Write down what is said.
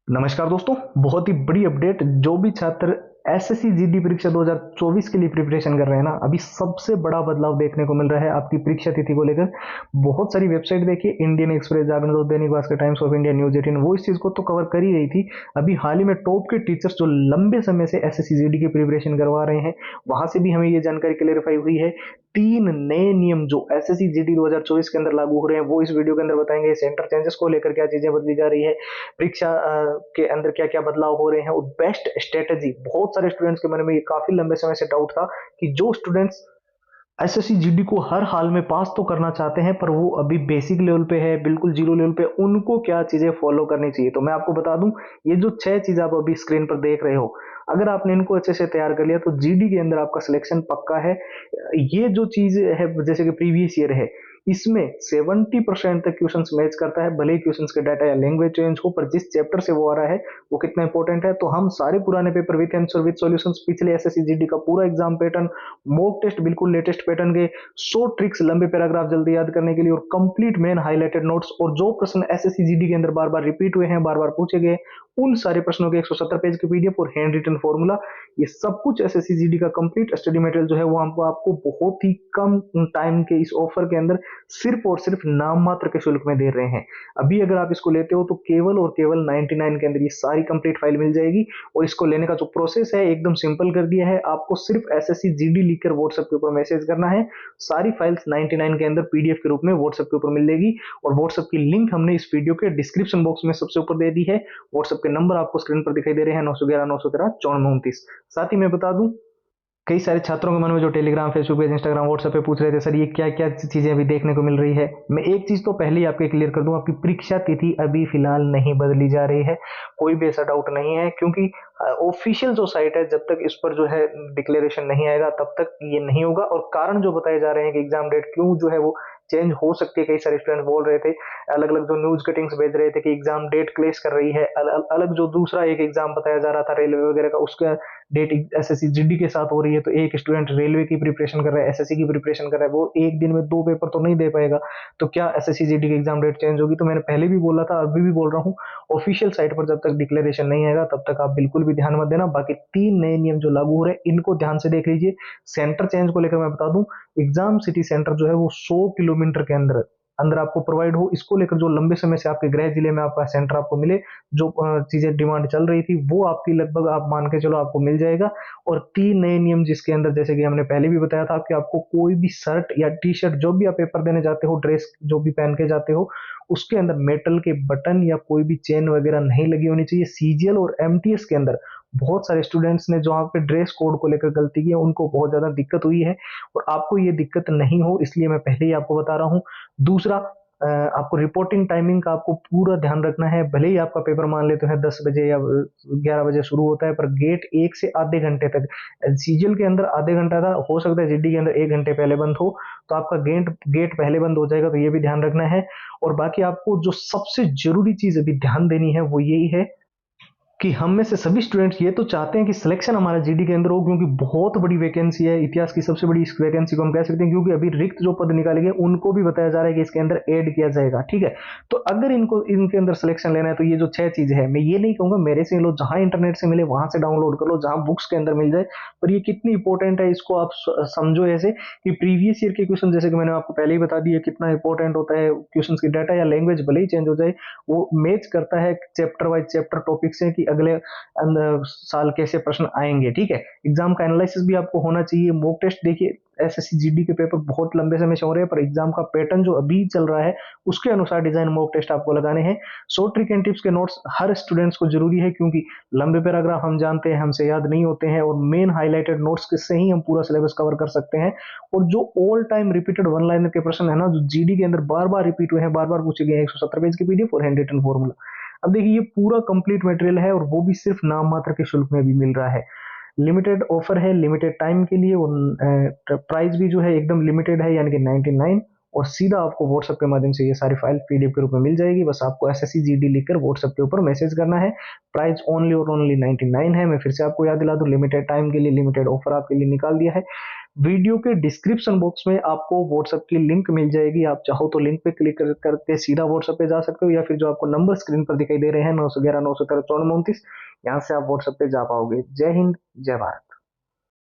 नमस्कार दोस्तों, बहुत ही बड़ी अपडेट। जो भी छात्र एसएससी जीडी परीक्षा 2024 के लिए प्रिपरेशन कर रहे हैं ना, अभी सबसे बड़ा बदलाव देखने को मिल रहा है आपकी परीक्षा तिथि को लेकर। बहुत सारी वेबसाइट देखिए, Indian express, Jagran, Dainik Bhaskar, times of India, news 18, वो इस चीज को तो कवर कर ही रही थी। अभी हाल ही में टॉप के टीचर्स जो लंबे समय से एसएससी जीडी की प्रिपरेशन करवा रहे हैं, वहां से भी हमें ये जानकारी क्लेरिफाई हुई है। 3 नए नियम जो एसएससी जीडी 2024 के अंदर लागू हो रहे हैं, वो इस वीडियो के अंदर बताएंगे। सेंटर चेंजेस को लेकर क्या चीजें बदली जा रही है, परीक्षा के अंदर क्या क्या बदलाव हो रहे हैं, और बेस्ट स्ट्रेटेजी। बहुत सारे स्टूडेंट्स के मन में ये काफी लंबे समय से डाउट था कि जो स्टूडेंट्स एसएससी जीडी को हर हाल में पास तो करना चाहते हैं, पर वो अभी बेसिक लेवल पे है, बिल्कुल जीरो लेवल पे, उनको क्या चीजें फॉलो करनी चाहिए। तो मैं आपको बता दूं, ये जो 6 चीज आप अभी स्क्रीन पर देख रहे हो, अगर आपने इनको अच्छे से तैयार कर लिया तो जीडी के अंदर आपका सिलेक्शन पक्का है। ये जो चीज है, जैसे कि प्रीवियस ईयर है, इसमें 70% तक क्वेश्चंस मैच करता है, भले ही क्वेश्चंस के डाटा या लैंग्वेज चेंज हो, पर जिस चैप्टर से वो आ रहा है वो कितना इंपॉर्टेंट है। तो हम सारे पुराने paper with answer with solutions, पिछले एसएससी जीडी का पूरा एग्जाम पैटर्न, मॉक टेस्ट बिल्कुल लेटेस्ट पैटर्न के, 100 ट्रिक्स लंबे पैराग्राफ जल्दी याद करने के लिए, और कंप्लीट मेन हाईलाइटेड नोट्स, और जो प्रश्न एसएससी जीडी के अंदर बार बार रिपीट हुए हैं, बार बार पूछे गए, उन सारे प्रश्नों के 170 पेज के पीडीएफ और हैंड रिटन फॉर्मूला, ये सब कुछ एसएससी जीडी का कंप्लीट स्टडी मटेरियल जो है वो हमको आपको बहुत ही कम टाइम के इस ऑफर के अंदर सिर्फ और सिर्फ नाम मात्र के शुल्क में दे रहे हैं। अभी अगर आप इसको लेते हो तो केवल और केवल 99 के अंदर ये सारी कंप्लीट फाइल मिल जाएगी। और इसको लेने का जो प्रोसेस है एकदम सिंपल कर दिया है। आपको सिर्फ एसएससी जीडी लिखकर व्हाट्सएप के ऊपर मैसेज करना है, सारी फाइल्स 99 के अंदर पीडीएफ के रूप में व्हाट्सएप के ऊपर मिल जाएगी। और व्हाट्सएप की लिंक हमने इस वीडियो के डिस्क्रिप्शन बॉक्स में सबसे ऊपर दे दी है। व्हाट्सएप के नंबर आपको स्क्रीन पर दिखाई दे रहे हैं, 911 913 9429। साथ ही मैं बता दूं, कई सारे छात्रों के मन में जो Telegram, Facebook page, Instagram, WhatsApp पे पूछ रहे थे, सर ये क्या क्या चीजें अभी देखने को मिल रही है। मैं एक चीज तो पहले ही आपके क्लियर कर दूं, आपकी परीक्षा तिथि अभी फिलहाल नहीं बदली जा रही है। कोई भी ऐसा डाउट नहीं है, क्योंकि ऑफिशियल जो साइट है, जब तक इस पर जो है डिक्लेरेशन नहीं आएगा तब तक ये नहीं होगा। और कारण जो बताए जा रहे हैं कि एग्जाम डेट क्यों जो है वो चेंज हो सकती है, कई सारे स्टूडेंट बोल रहे थे, अलग अलग जो न्यूज कटिंग्स भेज रहे थे कि एग्जाम डेट क्लेश कर रही है। अलग जो दूसरा एक एग्जाम बताया जा रहा था रेलवे वगैरह का, उसका डेट एसएससी जीडी के साथ हो रही है। तो एक स्टूडेंट रेलवे की प्रिपरेशन कर रहा है, एसएससी की प्रिपरेशन कर रहा है, वो एक दिन में 2 पेपर तो नहीं दे पाएगा। तो क्या एसएससी जीडी की एग्जाम डेट चेंज होगी? तो मैंने पहले भी बोला था, अभी भी बोल रहा हूँ, ऑफिशियल साइट पर जब तक डिक्लेरेशन नहीं आएगा तब तक आप बिल्कुल भी ध्यान मत देना। बाकी 3 नए नियम जो लागू हो रहे हैं, इनको ध्यान से देख लीजिए। सेंटर चेंज को लेकर मैं बता दूं, एग्जाम सिटी सेंटर जो है वो 100 किलोमीटर के अंदर अंदर आपको प्रोवाइड हो। इसको लेकर जो लंबे समय से आपके गृह जिले में आपका सेंटर आपको मिले, जो चीजें डिमांड चल रही थी, वो आपकी लगभग आप मान के चलो आपको मिल जाएगा। और 3 नए नियम जिसके अंदर, जैसे कि हमने पहले भी बताया था, कि आपको कोई भी शर्ट या टी शर्ट जो भी आप पेपर देने जाते हो, ड्रेस जो भी पहन के जाते हो, उसके अंदर मेटल के बटन या कोई भी चेन वगैरह नहीं लगी होनी चाहिए। सीजीएल और एमटीएस के अंदर बहुत सारे स्टूडेंट्स ने जो यहाँ पे ड्रेस कोड को लेकर गलती की है, उनको बहुत ज्यादा दिक्कत हुई है, और आपको ये दिक्कत नहीं हो इसलिए मैं पहले ही आपको बता रहा हूँ। दूसरा, आपको रिपोर्टिंग टाइमिंग का आपको पूरा ध्यान रखना है। भले ही आपका पेपर मान लेते हैं 10 बजे या 11 बजे शुरू होता है, पर गेट 1 से आधे घंटे तक, सीजीएल के अंदर आधे घंटा था, हो सकता है जीडी के अंदर 1 घंटे पहले बंद हो, तो आपका गेट गेट पहले बंद हो जाएगा। तो ये भी ध्यान रखना है। और बाकी आपको जो सबसे जरूरी चीज अभी ध्यान देनी है वो यही है कि हम में से सभी स्टूडेंट्स ये तो चाहते हैं कि सिलेक्शन हमारा जीडी के अंदर हो, क्योंकि बहुत बड़ी वैकेंसी है, इतिहास की सबसे बड़ी इस वैकेंसी को हम कह सकते हैं, क्योंकि अभी रिक्त जो पद निकाले गए उनको भी बताया जा रहा है कि इसके अंदर ऐड किया जाएगा। ठीक है, तो अगर इनको इनके अंदर सिलेक्शन लेना है तो ये जो 6 चीजें हैं, मैं ये नहीं कहूंगा मेरे से लो, जहां इंटरनेट से मिले वहां से डाउनलोड कर लो, जहां बुक्स के अंदर मिल जाए, पर ये कितनी इंपॉर्टेंट है इसको आप समझो ऐसे कि प्रीवियस ईयर के क्वेश्चन, जैसे कि मैंने आपको पहले ही बता दिया कितना इंपॉर्टेंट होता है। क्वेश्चन की डाटा या लैंग्वेज भले ही चेंज हो जाए, वो मैच करता है चैप्टर वाइज चैप्टर टॉपिक से, कि अगले साल कैसे प्रश्न आएंगे। ठीक है, एग्जाम का एनालिसिस भी आपको होना चाहिए। मॉक टेस्ट देखिए, एसएससी जीडी के पेपर बहुत लंबे समय से हो रहे हैं, पर एग्जाम का पैटर्न जो अभी चल रहा है उसके अनुसार डिजाइन मॉक टेस्ट आपको लगाने हैं। शॉर्ट ट्रिक एंड टिप्स के नोट्स हर स्टूडेंट्स को जरूरी है, क्योंकि लंबे पैराग्राफ हम जानते हैं हमसे याद नहीं होते हैं, और मेन हाईलाइटेड नोट्स से ही हम पूरा सिलेबस कवर कर सकते हैं। और जो all time repeated one liner के प्रश्न है ना, जो जीडी के अंदर बार बार रिपीट हुए हैं, बार बार पूछे गए हैं, 170 पेज की पीडीएफ और हैंड रिटन फॉर्मूला। अब देखिए, ये पूरा कंप्लीट मटेरियल है, और वो भी सिर्फ नाम मात्र के शुल्क में भी मिल रहा है। लिमिटेड ऑफर है, लिमिटेड टाइम के लिए। वो प्राइस भी जो है एकदम लिमिटेड है, यानी कि 99। और सीधा आपको व्हाट्सएप के माध्यम से ये सारी फाइल पीडीएफ के रूप में मिल जाएगी। बस आपको एसएससी जीडी लिखकर व्हाट्सएप के ऊपर मैसेज करना है। प्राइस ओनली और ओनली 99 है। मैं फिर से आपको याद दिला दूं, लिमिटेड टाइम के लिए लिमिटेड ऑफर आपके लिए निकाल दिया है। वीडियो के डिस्क्रिप्शन बॉक्स में आपको व्हाट्सएप की लिंक मिल जाएगी। आप चाहो तो लिंक पे क्लिक करके सीधा व्हाट्सएप पे जा सकते हो, या फिर जो आपको नंबर स्क्रीन पर दिखाई दे रहे हैं 911 913 94 29, यहाँ से आप व्हाट्सएप पे जा पाओगे। जय हिंद, जय भारत।